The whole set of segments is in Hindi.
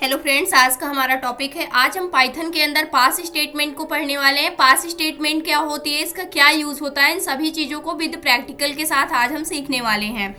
हेलो फ्रेंड्स, आज का हमारा टॉपिक है। आज हम पाइथन के अंदर पास स्टेटमेंट को पढ़ने वाले हैं। पास स्टेटमेंट क्या होती है, इसका क्या यूज होता है, इन सभी चीज़ों को विद प्रैक्टिकल के साथ आज हम सीखने वाले हैं।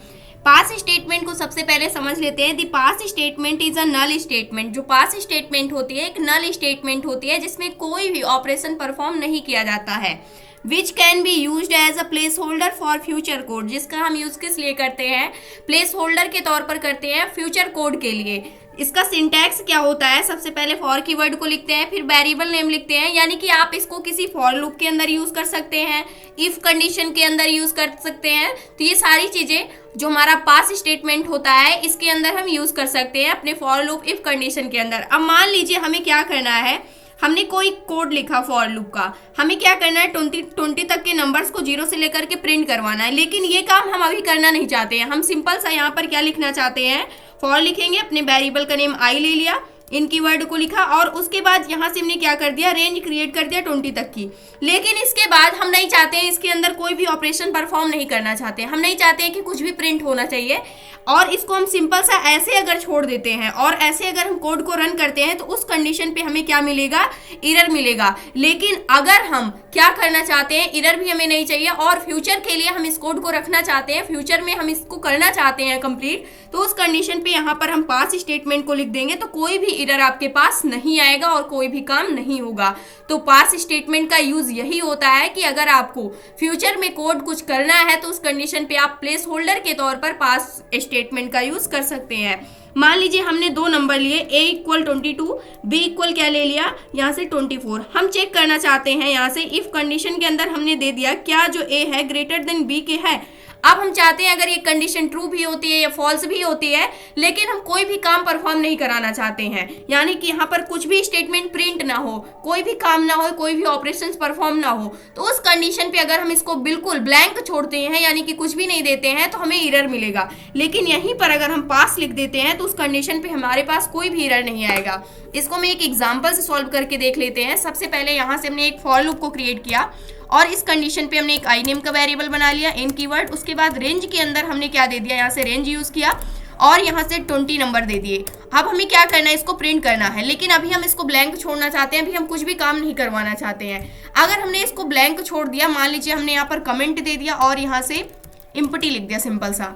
पास स्टेटमेंट को सबसे पहले समझ लेते हैं। The pass statement is a null statement. जो पास स्टेटमेंट होती है एक नल स्टेटमेंट होती है जिसमें कोई भी ऑपरेशन परफॉर्म नहीं किया जाता है। Which can be use as a place holder for future code. जिसका हम यूज किस लिए करते हैं, प्लेस होल्डर के तौर पर करते हैं फ्यूचर कोड के लिए। इसका सिंटैक्स क्या होता है, सबसे पहले फॉर कीवर्ड को लिखते हैं, फिर वेरिएबल नेम लिखते हैं, यानी कि आप इसको किसी फॉर लूप के अंदर यूज कर सकते हैं, इफ कंडीशन के अंदर यूज कर सकते हैं। तो ये सारी चीजें जो हमारा पास स्टेटमेंट होता है इसके अंदर हम यूज कर सकते हैं अपने फॉर लूप इफ कंडीशन के अंदर। अब मान लीजिए हमें क्या करना है, हमने कोई कोड लिखा फॉर लूप का, हमें क्या करना है 20 तक के नंबर्स को 0 से लेकर के प्रिंट करवाना है। लेकिन ये काम हम अभी करना नहीं चाहते हैं। हम सिंपल सा यहाँ पर क्या लिखना चाहते हैं, फॉर लिखेंगे, अपने वेरिएबल का नेम आई ले लिया, इन कीवर्ड को लिखा और उसके बाद यहाँ से हमने क्या कर दिया, रेंज क्रिएट कर दिया 20 तक की। लेकिन इसके बाद हम नहीं चाहते हैं, इसके अंदर कोई भी ऑपरेशन परफॉर्म नहीं करना चाहते, हम नहीं चाहते हैं कि कुछ भी प्रिंट होना चाहिए। और इसको हम सिंपल सा ऐसे अगर छोड़ देते हैं और ऐसे अगर हम कोड को रन करते हैं तो उस कंडीशन पे हमें क्या मिलेगा, एरर मिलेगा। लेकिन अगर हम क्या करना चाहते हैं, एरर भी हमें नहीं चाहिए और फ्यूचर के लिए हम इस कोड को रखना चाहते हैं, फ्यूचर में हम इसको करना चाहते हैं कंप्लीट, तो उस कंडीशन पे यहाँ पर हम पास स्टेटमेंट को लिख देंगे तो कोई भी एरर आपके पास नहीं आएगा और कोई भी काम नहीं होगा। तो पास स्टेटमेंट का यूज यही होता है कि अगर आपको फ्यूचर में कोड कुछ करना है तो उस कंडीशन पे आप प्लेस होल्डर के तौर पर पास स्टेटमेंट का यूज कर सकते हैं। मान लीजिए हमने दो नंबर लिए, a इक्वल 22, b इक्वल क्या ले लिया यहाँ से 24। हम चेक करना चाहते हैं यहाँ से इफ कंडीशन के अंदर हमने दे दिया क्या जो a है ग्रेटर देन b के है। अब हम चाहते हैं अगर ये कंडीशन ट्रू भी होती है या फॉल्स भी होती है, लेकिन हम कोई भी काम परफॉर्म नहीं कराना चाहते हैं, यानी कि यहाँ पर कुछ भी स्टेटमेंट प्रिंट ना हो, कोई भी काम ना हो, कोई भी ऑपरेशंस परफॉर्म ना हो, तो उस कंडीशन पे अगर हम इसको बिल्कुल ब्लैंक छोड़ते हैं यानी कि कुछ भी नहीं देते हैं तो हमें एरर मिलेगा। लेकिन यहीं पर अगर हम पास लिख देते हैं तो उस कंडीशन पे हमारे पास कोई भी एरर नहीं आएगा। इसको हम एक एग्जाम्पल से सॉल्व करके देख लेते हैं। सबसे पहले यहाँ से हमने एक फॉर लूप को क्रिएट किया और इस कंडीशन पे हमने एक आई नेम का वेरिएबल बना लिया, इन कीवर्ड। उसके बाद रेंज के अंदर हमने क्या दे दिया, यहाँ से रेंज यूज किया और यहाँ से 20 नंबर दे दिए। अब हमें क्या करना है, इसको प्रिंट करना है, लेकिन अभी हम इसको ब्लैंक छोड़ना चाहते हैं, अभी हम कुछ भी काम नहीं करवाना चाहते हैं। अगर हमने इसको ब्लैंक छोड़ दिया, मान लीजिए हमने यहाँ पर कमेंट दे दिया और यहाँ से एम्प्टी लिख दिया सिंपल सा,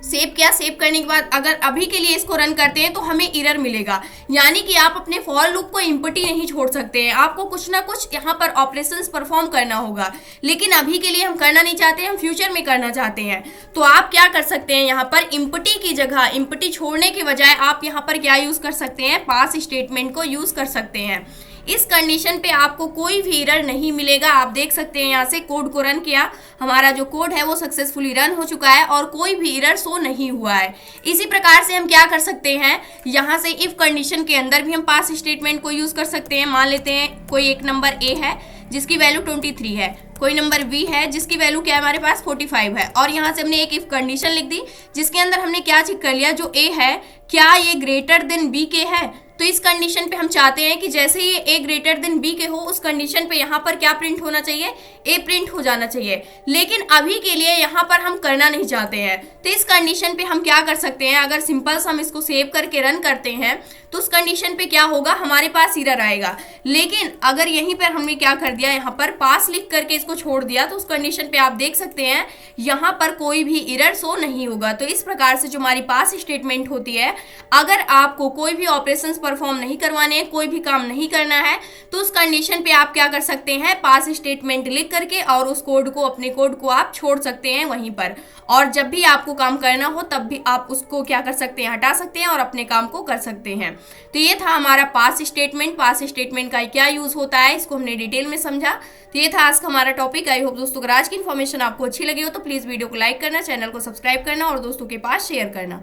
सेव किया, सेव करने के बाद अगर अभी के लिए इसको रन करते हैं तो हमें एरर मिलेगा। यानी कि आप अपने फॉर लूप को एम्प्टी नहीं छोड़ सकते हैं, आपको कुछ ना कुछ यहाँ पर ऑपरेशंस परफॉर्म करना होगा। लेकिन अभी के लिए हम करना नहीं चाहते हैं, हम फ्यूचर में करना चाहते हैं। तो आप क्या कर सकते हैं, यहाँ पर एम्प्टी की जगह, एम्प्टी छोड़ने के बजाय आप यहाँ पर क्या यूज कर सकते हैं, पास स्टेटमेंट को यूज कर सकते हैं। इस कंडीशन पे आपको कोई भी एरर नहीं मिलेगा। आप देख सकते हैं यहाँ से कोड को रन किया, हमारा जो कोड है वो सक्सेसफुली रन हो चुका है और कोई भी एरर शो नहीं हुआ है। इसी प्रकार से हम क्या कर सकते हैं, यहाँ से इफ कंडीशन के अंदर भी हम पास स्टेटमेंट को यूज कर सकते हैं। मान लेते हैं कोई एक नंबर a है जिसकी वैल्यू 23 है, कोई नंबर b है जिसकी वैल्यू क्या है हमारे पास 45 है, और यहाँ से हमने एक इफ कंडीशन लिख दी जिसके अंदर हमने क्या चेक कर लिया, जो a है क्या ये ग्रेटर देन b के है। तो इस कंडीशन पे हम चाहते हैं कि जैसे ये a ग्रेटर देन b के हो, उस कंडीशन पे यहाँ पर क्या प्रिंट होना चाहिए, a प्रिंट हो जाना चाहिए। लेकिन अभी के लिए यहाँ पर हम करना नहीं चाहते हैं, तो इस कंडीशन पे हम क्या कर सकते हैं, अगर सिंपल से हम इसको सेव करके रन करते हैं तो उस कंडीशन पे क्या होगा, हमारे पास एरर आएगा। लेकिन अगर यहीं पर हमने क्या कर दिया, यहाँ पर पास लिख करके इसको छोड़ दिया, तो उस कंडीशन पे आप देख सकते हैं यहाँ पर कोई भी एरर शो नहीं होगा। तो इस प्रकार से जो हमारी पास स्टेटमेंट होती है, अगर आपको कोई भी ऑपरेशंस परफॉर्म नहीं करवाने हैं, कोई भी काम नहीं करना है, तो उस कंडीशन पे आप क्या कर सकते हैं, पास स्टेटमेंट लिख करके और उस कोड को, अपने कोड को आप छोड़ सकते हैं वहीं पर। और जब भी आपको काम करना हो तब भी आप उसको क्या कर सकते हैं, हटा सकते हैं और अपने काम को कर सकते हैं। तो ये था हमारा पास स्टेटमेंट। पास स्टेटमेंट का क्या यूज होता है इसको हमने डिटेल में समझा। तो ये था आज का हमारा टॉपिक। आई होप दोस्तों अगर आज की इन्फॉर्मेशन आपको अच्छी लगी हो तो प्लीज वीडियो को लाइक करना, चैनल को सब्सक्राइब करना और दोस्तों के पास शेयर करना।